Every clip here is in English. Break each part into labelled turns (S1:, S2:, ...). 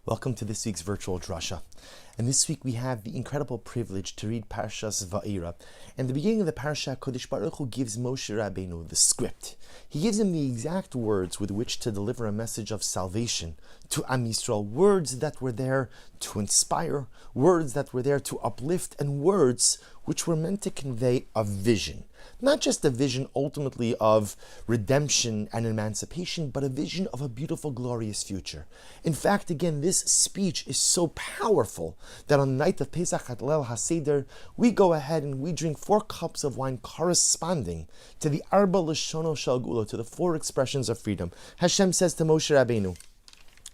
S1: Welcome to this week's virtual Drasha. And this week we have the incredible privilege to read Parshas Vaeyra. And the beginning of the Parsha, Kodesh Baruch Hu gives Moshe Rabbeinu the script. He gives him the exact words with which to deliver a message of salvation to Am Yisrael. Words that were there to inspire, words that were there to uplift, and words which were meant to convey a vision. Not just a vision ultimately of redemption and emancipation, but a vision of a beautiful, glorious future. In fact, again, this speech is so powerful that on the night of Pesach at Leil HaSeder, we go ahead and we drink 4 cups of wine corresponding to the Arba Lashono Shel Gula, to the 4 expressions of freedom. Hashem says to Moshe Rabbeinu,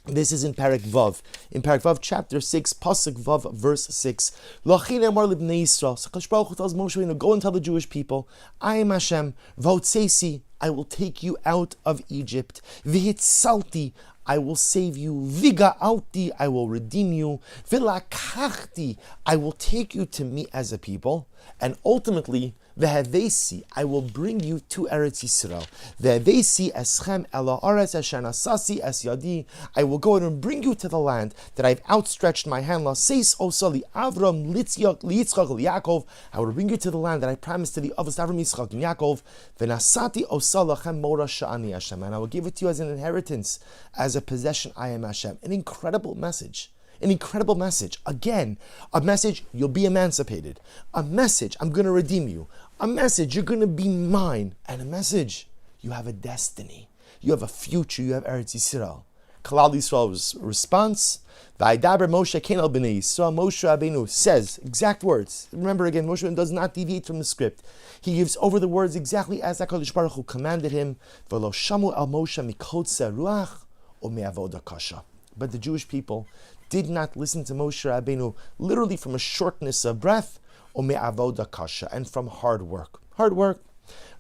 S1: this is in Parak Vav. In Parak Vav, chapter 6, Pasuk Vav, verse 6. Lachin Amar Libnei Yisrael. HaKadosh Baruch Hu tells Moshe Rabbeinu, go and tell the Jewish people, I am Hashem, V'hotzesi, I will take you out of Egypt. V'hitzalti, I will save you. Viga'alti, I will redeem you. V'lakachti, I will take you to me as a people. And ultimately, V'havesi, I will bring you to Eretz Yisrael. V'havesi eschem ela aretz asher nasasi es yadi. I will go and bring you to the land that I've outstretched my hand. Laseis osali Avram Litzyak Liyitzchak Yaakov. I will bring you to the land that I promised to the Avos Avram Yitzchak and Yaakov. V'nasati osalachem mora sha'ani Hashem. And I will give it to you as an inheritance, as a possession. I am Hashem. An incredible message. An incredible message. Again, a message, you'll be emancipated. A message, I'm going to redeem you. A message, you're going to be mine. And a message, you have a destiny. You have a future. You have Eretz Yisrael. Klal Yisrael's response, V'aydaber Moshe ken el b'nei Yisrael. Moshe Rabbeinu says, exact words. Remember again, Moshe Rabbeinu does not deviate from the script. He gives over the words exactly as HaKadosh Baruch Hu commanded him. V'lo shamu al Moshe mikotze ruach o me'avoda kasha. But the Jewish people did not listen to Moshe Rabbeinu literally from a shortness of breath, or me'avoda kasha, and from hard work. Hard work.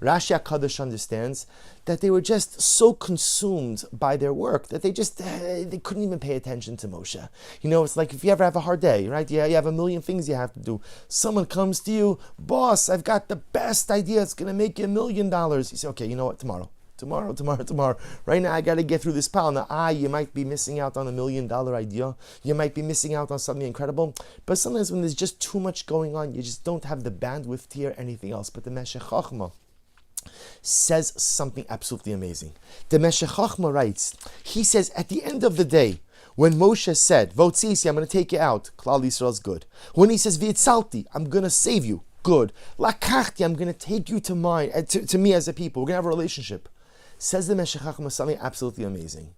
S1: Rashi HaKadosh understands that they were just so consumed by their work that they couldn't even pay attention to Moshe. You know, it's like if you ever have a hard day, right? You have a million things you have to do. Someone comes to you, boss, I've got the best idea. It's going to make you $1 million. You say, okay, you know what? Tomorrow. Right now, I got to get through this pile. Now, you might be missing out on $1 million idea. You might be missing out on something incredible. But sometimes when there's just too much going on, you just don't have the bandwidth to hear anything else. But the Meshech Chochmah says something absolutely amazing. The Meshech Chochmah writes, he says, at the end of the day, when Moshe said, Votzisi, I'm going to take you out, Klal Yisrael's good. When he says, V'itzalti, I'm going to save you, good. Lakachti, I'm going to take you to me as a people. We're going to have a relationship. Says the Meshech Chochmah something absolutely amazing.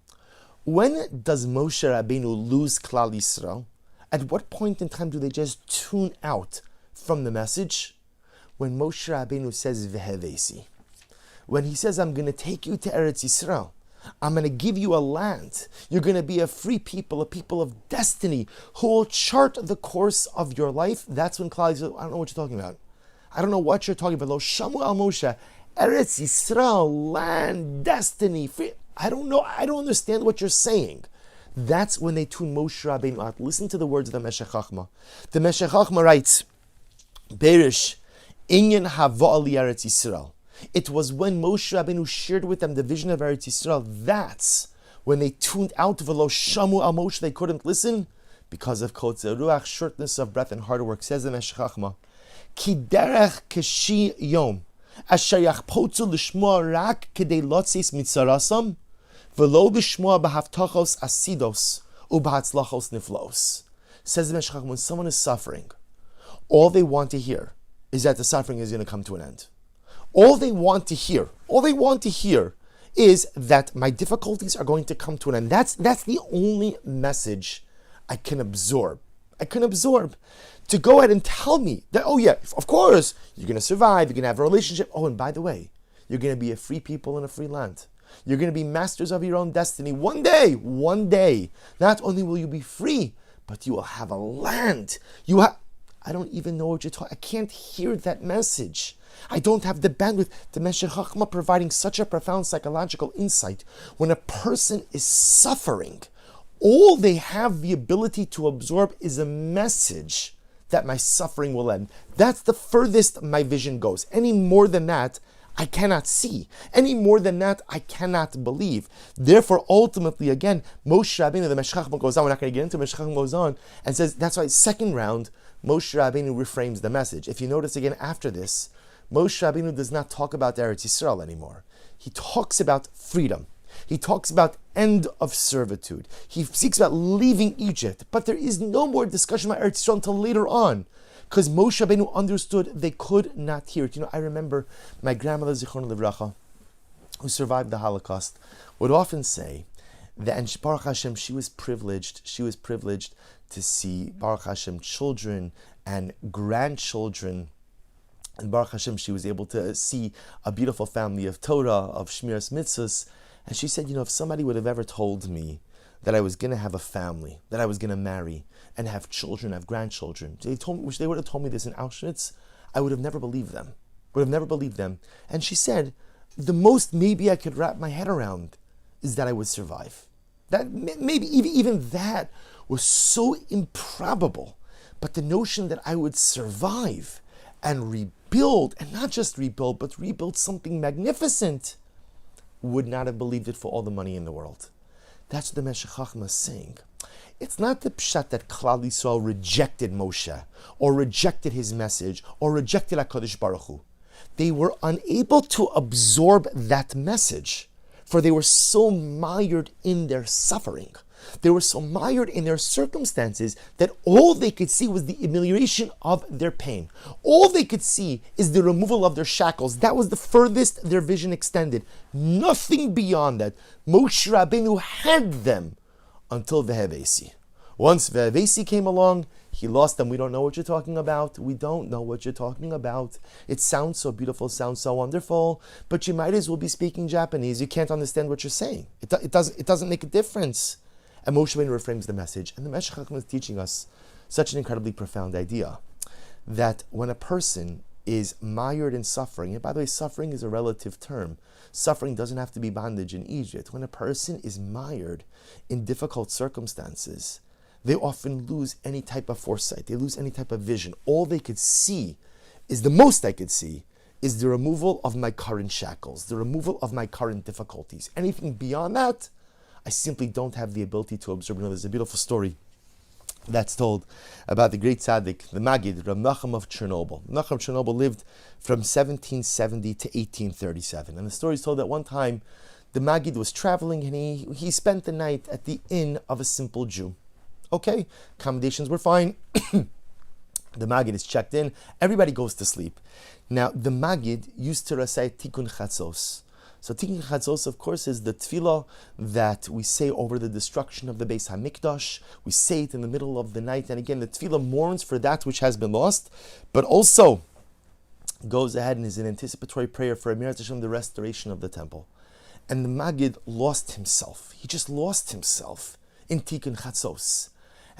S1: When does Moshe Rabbeinu lose Klal Yisrael? At what point in time do they just tune out from the message? When Moshe Rabbeinu says V'havesi. When he says, I'm going to take you to Eretz Yisrael. I'm going to give you a land. You're going to be a free people, a people of destiny, who will chart the course of your life. That's when Klal Yisrael, I don't know what you're talking about. I don't know what you're talking about. Lo shamu al Moshe. Eretz Yisrael, land, destiny, free. I don't know. I don't understand what you're saying. That's when they tune Moshe Rabbeinu out. Listen to the words of the Meshech Chochmah. The Meshech Chochmah writes, Berish, Inyan Hava'ali Eretz Yisrael. It was when Moshe Rabbeinu shared with them the vision of Eretz Yisrael. That's when they tuned out. V'lo shamu al Moshe. They couldn't listen because of kotze ruach, shortness of breath and hard work. Says the Meshech Chochmah, Ki derech keshi yom. Asher yachpotzu l'shmoa rak kedei lotzis mitzarasam, v'lo l'shmoa b'havtachos asidos u'b'hatzlachos niflos. Says the Meshech Chochmah, when someone is suffering, all they want to hear is that the suffering is going to come to an end. All they want to hear is that my difficulties are going to come to an end. That's the only message I can absorb. To go ahead and tell me that, oh yeah, of course, you're going to survive, you're going to have a relationship. Oh, and by the way, you're going to be a free people in a free land. You're going to be masters of your own destiny. One day, not only will you be free, but you will have a land. I don't even know what you're talking. I can't hear that message. I don't have the bandwidth. The Meshech Chochmah providing such a profound psychological insight. When a person is suffering, all they have the ability to absorb is a message that my suffering will end. That's the furthest my vision goes. Any more than that, I cannot see. Any more than that, I cannot believe. Therefore, ultimately, again, Moshe Rabbeinu, the Meshech Chochmah goes on, we're not going to get into it, Meshech Chochmah goes on and says, that's why second round, Moshe Rabbeinu reframes the message. If you notice again after this, Moshe Rabbeinu does not talk about Eretz Yisrael anymore. He talks about freedom. He talks about end of servitude. He speaks about leaving Egypt. But there is no more discussion about Eretz Yisrael until later on, because Moshe Rabbeinu understood they could not hear it. I remember my grandmother, Zichron Livracha, who survived the Holocaust, would often say that, and Baruch Hashem, she was privileged to see, Baruch Hashem, children and grandchildren. And Baruch Hashem, she was able to see a beautiful family of Torah, of Shmiras Mitzvahs. And she said, if somebody would have ever told me that I was going to have a family, that I was going to marry and have children, have grandchildren, they would have told me this in Auschwitz, I would have never believed them. And she said, the most maybe I could wrap my head around is that I would survive. That maybe even that was so improbable. But the notion that I would survive and rebuild, and not just rebuild, but rebuild something magnificent, would not have believed it for all the money in the world. That's what the Meshech Chochmah is saying. It's not the pshat that Klal Yisrael rejected Moshe, or rejected his message, or rejected HaKadosh Baruch Hu. They were unable to absorb that message, for they were so mired in their suffering. They were so mired in their circumstances that all they could see was the amelioration of their pain. All they could see is the removal of their shackles. That was the furthest their vision extended. Nothing beyond that. Moshe Rabbeinu had them until Vaeyra. Once Vaeyra came along, he lost them. We don't know what you're talking about. We don't know what you're talking about. It sounds so beautiful, sounds so wonderful, but you might as well be speaking Japanese. You can't understand what you're saying. It doesn't make a difference. And Moshe Rabbeinu reframes the message. And the Meshech Chochmah is teaching us such an incredibly profound idea, that when a person is mired in suffering, and by the way, suffering is a relative term. Suffering doesn't have to be bondage in Egypt. When a person is mired in difficult circumstances, they often lose any type of foresight. They lose any type of vision. All they could see is, the most I could see, is the removal of my current shackles, the removal of my current difficulties. Anything beyond that, I simply don't have the ability to observe. There's a beautiful story that's told about the great tzaddik, the Maggid, Rav Nachum of Chernobyl. Nachum of Chernobyl lived from 1770 to 1837. And the story is told that one time the Maggid was traveling and he spent the night at the inn of a simple Jew. Okay, accommodations were fine. The Maggid is checked in. Everybody goes to sleep. Now, the Maggid used to recite Tikkun Chatzos. So Tikkun Chatzos, of course, is the tefillah that we say over the destruction of the Beis HaMikdash. We say it in the middle of the night. And again, the tefillah mourns for that which has been lost, but also goes ahead and is an anticipatory prayer for Emirat Hashem, the restoration of the temple. And the Maggid lost himself. He just lost himself in Tikkun Chatzos.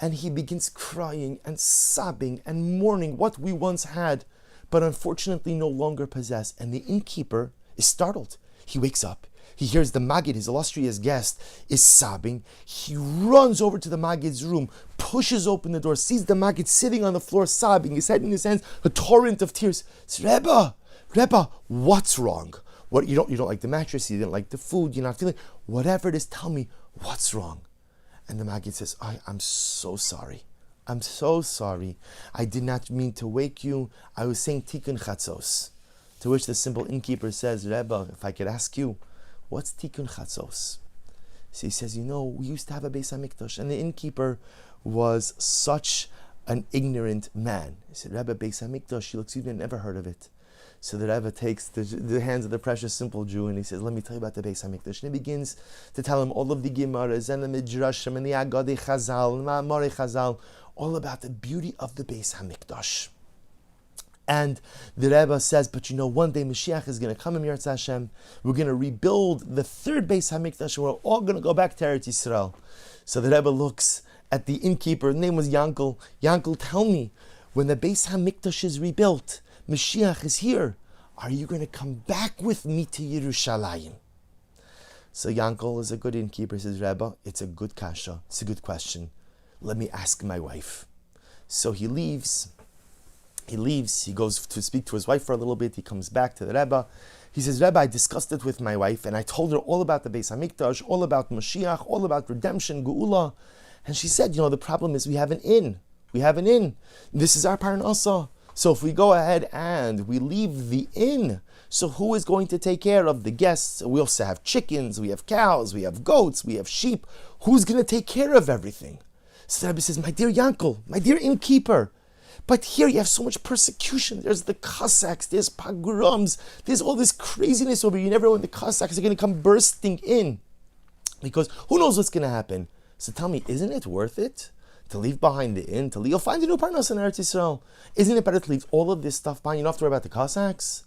S1: And he begins crying and sobbing and mourning what we once had, but unfortunately no longer possess. And the innkeeper is startled. He wakes up. He hears the Maggid, his illustrious guest, is sobbing. He runs over to the Maggid's room, pushes open the door, sees the Maggid sitting on the floor sobbing, his head in his hands, a torrent of tears. Says, Rebbe, what's wrong? What you don't like the mattress, you didn't like the food, you're not feeling, whatever it is, tell me, what's wrong? And the Maggid says, I'm so sorry. I'm so sorry. I did not mean to wake you. I was saying Tikkun Chatzos. To which the simple innkeeper says, Rebbe, if I could ask you, what's Tikkun Chatzos? So he says, we used to have a Beis HaMikdash, and the innkeeper was such an ignorant man. He said, Rebbe, Beis HaMikdash, excuse me, I never heard of it. So the Rebbe takes the hands of the precious simple Jew and he says, let me tell you about the Beis HaMikdash. And he begins to tell him all of the Gemaras and the Midrashim and the Agadei Chazal and the Ma'amorei Chazal, all about the beauty of the Beis HaMikdash. And the Rebbe says, but one day Mashiach is going to come in Yirtzeh Hashem. We're going to rebuild the third Beis HaMikdash and we're all going to go back to Eretz Yisrael. So the Rebbe looks at the innkeeper, his name was Yankel. Yankel, tell me, when the Beis HaMikdash is rebuilt, Mashiach is here, are you going to come back with me to Yerushalayim? So Yankel is a good innkeeper, says, Rebbe, it's a good kasha, it's a good question. Let me ask my wife. So he leaves, he goes to speak to his wife for a little bit, he comes back to the Rebbe, He says, Rebbe, I discussed it with my wife, and I told her all about the Beis Hamikdash, all about Mashiach, all about redemption, Geula. And she said, the problem is we have an inn. We have an inn. This is our parnasa. So if we go ahead and we leave the inn, so who is going to take care of the guests? We also have chickens, we have cows, we have goats, we have sheep. Who's going to take care of everything? So the Rebbe says, my dear Yankel, my dear innkeeper, but here you have so much persecution. There's the Cossacks, there's pogroms, there's all this craziness over here. You never know when the Cossacks are going to come bursting in, because who knows what's going to happen. So tell me, isn't it worth it to leave behind the inn, you'll find a new parnos in Eretz Yisrael? Isn't it better to leave all of this stuff behind? You don't have to worry about the Cossacks.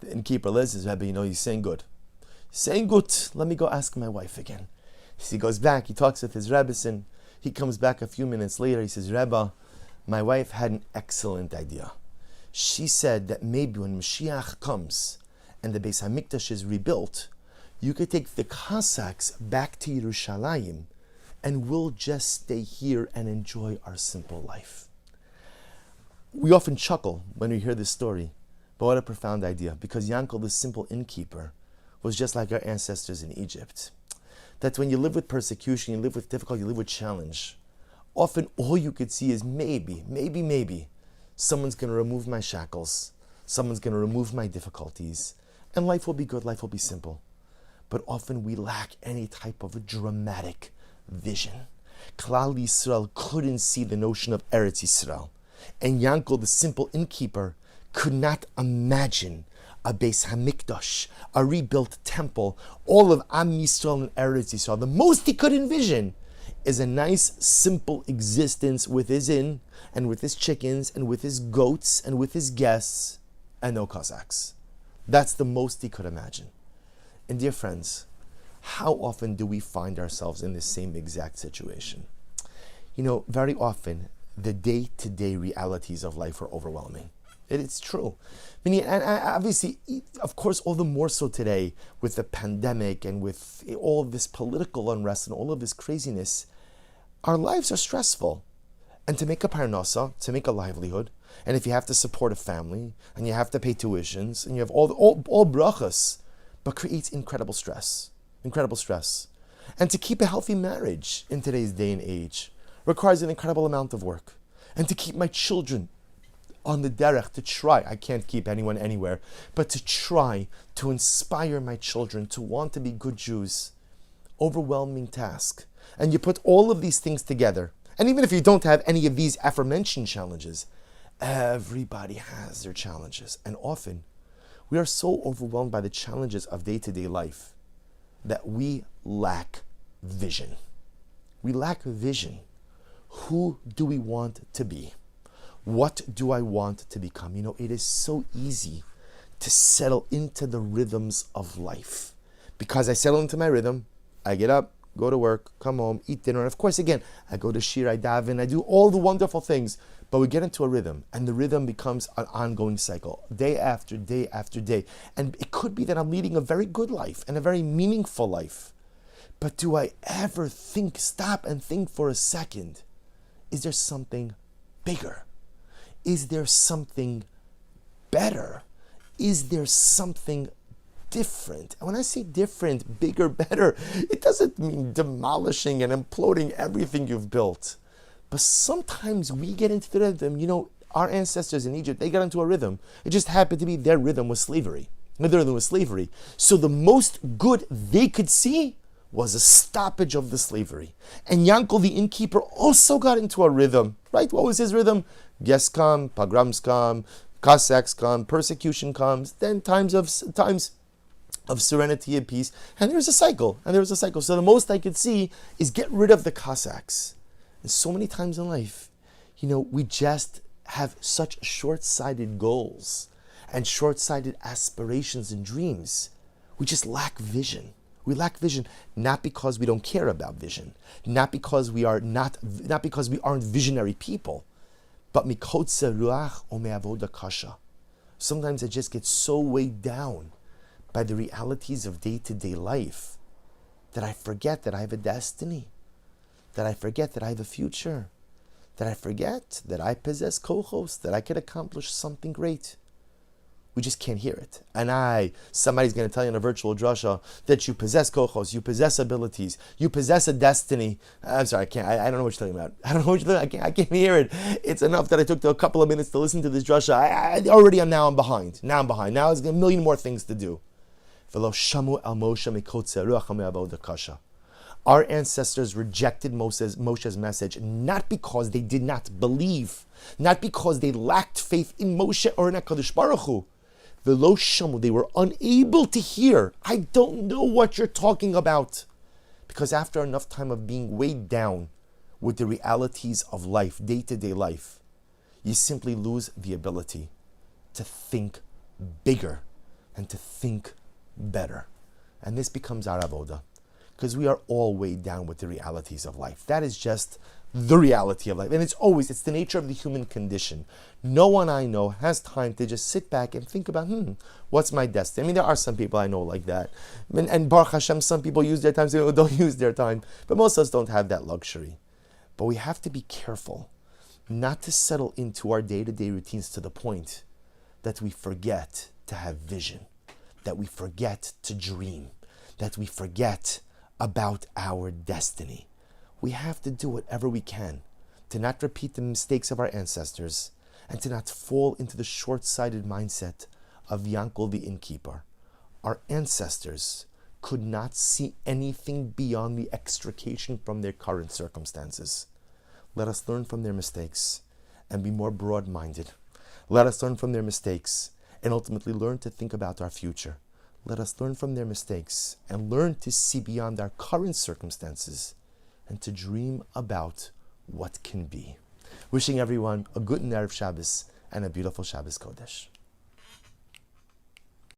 S1: The innkeeper says, Rebbe, you're saying good. Saying good. Let me go ask my wife again. So he goes back, he talks with his Rebbeson. He comes back a few minutes later, he says, Rebbe, my wife had an excellent idea. She said that maybe when Mashiach comes and the Beis Hamikdash is rebuilt, you could take the Cossacks back to Yerushalayim and we'll just stay here and enjoy our simple life. We often chuckle when we hear this story, but what a profound idea, because Yankel, the simple innkeeper, was just like our ancestors in Egypt. That when you live with persecution, you live with difficulty, you live with challenge, often all you could see is maybe, someone's going to remove my shackles, someone's going to remove my difficulties, and life will be good, life will be simple. But often we lack any type of a dramatic vision. Klal Yisrael couldn't see the notion of Eretz Yisrael. And Yankel, the simple innkeeper, could not imagine a Beis Hamikdash, a rebuilt temple, all of Am Yisrael and Eretz Yisrael. The most he could envision is a nice, simple existence with his inn, and with his chickens, and with his goats, and with his guests, and no Cossacks. That's the most he could imagine. And dear friends, how often do we find ourselves in the same exact situation? Very often, the day-to-day realities of life are overwhelming. It's true. And obviously, of course, all the more so today with the pandemic and with all of this political unrest and all of this craziness, our lives are stressful. And to make a parnasa, to make a livelihood, and if you have to support a family, and you have to pay tuitions, and you have all brachas, but creates incredible stress. And to keep a healthy marriage in today's day and age requires an incredible amount of work. And to keep my children on the derech, to try, I can't keep anyone anywhere, but to try to inspire my children to want to be good Jews, overwhelming task. And you put all of these things together, and even if you don't have any of these aforementioned challenges, everybody has their challenges. And often, we are so overwhelmed by the challenges of day-to-day life that we lack vision. We lack vision. Who do we want to be? What do I want to become? It is so easy to settle into the rhythms of life. Because I settle into my rhythm, I get up, go to work, come home, eat dinner, and of course, again, I go to shir, I daven, I do all the wonderful things, but we get into a rhythm, and the rhythm becomes an ongoing cycle, day after day after day. And it could be that I'm leading a very good life and a very meaningful life. But do I ever stop and think for a second, is there something bigger? Is there something better? Is there something different? And when I say different, bigger, better, it doesn't mean demolishing and imploding everything you've built. But sometimes we get into the rhythm. Our ancestors in Egypt, they got into a rhythm. It just happened to be their rhythm was slavery. Their rhythm was slavery. So the most good they could see was a stoppage of the slavery. And Yankel, the innkeeper, also got into a rhythm, right? What was his rhythm? Guests come, pogroms come, Cossacks come, persecution comes, then times of serenity and peace, and there's a cycle, So the most I could see is get rid of the Cossacks. And so many times in life, we just have such short-sighted goals and short-sighted aspirations and dreams. We just lack vision. We lack vision, not because we don't care about vision, not because we aren't visionary people, but mikotze ruach o me'avoda kasha. Sometimes I just get so weighed down by the realities of day-to-day life that I forget that I have a destiny, that I forget that I have a future, that I forget that I possess kochos, that I could accomplish something great. We just can't hear it. And somebody's going to tell you in a virtual drasha that you possess kochos, you possess abilities, you possess a destiny. I'm sorry, I can't. I don't know what you're talking about. I don't know what you're talking about. I can't hear it. It's enough that I took a couple of minutes to listen to this drasha. Now I'm behind. Now there's a million more things to do. Our ancestors rejected Moshe's message not because they did not believe, not because they lacked faith in Moshe or in HaKadosh Baruch Hu. V'lo shamu, they were unable to hear. I don't know what you're talking about. Because after enough time of being weighed down with the realities of life, day-to-day life, you simply lose the ability to think bigger and to think better. And this becomes our avoda. Because we are all weighed down with the realities of life. That is just the reality of life. And it's the nature of the human condition. No one I know has time to just sit back and think about, what's my destiny? I mean, there are some people I know like that. And Baruch Hashem, some people use their time, some don't use their time. But most of us don't have that luxury. But we have to be careful not to settle into our day-to-day routines to the point that we forget to have vision, that we forget to dream, that we forget about our destiny. We have to do whatever we can to not repeat the mistakes of our ancestors and to not fall into the short-sighted mindset of Yankel the innkeeper. Our ancestors could not see anything beyond the extrication from their current circumstances. Let us learn from their mistakes and be more broad-minded. Let us learn from their mistakes and ultimately learn to think about our future. Let us learn from their mistakes and learn to see beyond our current circumstances and to dream about what can be. Wishing everyone a good Erev Shabbos and a beautiful Shabbos Kodesh.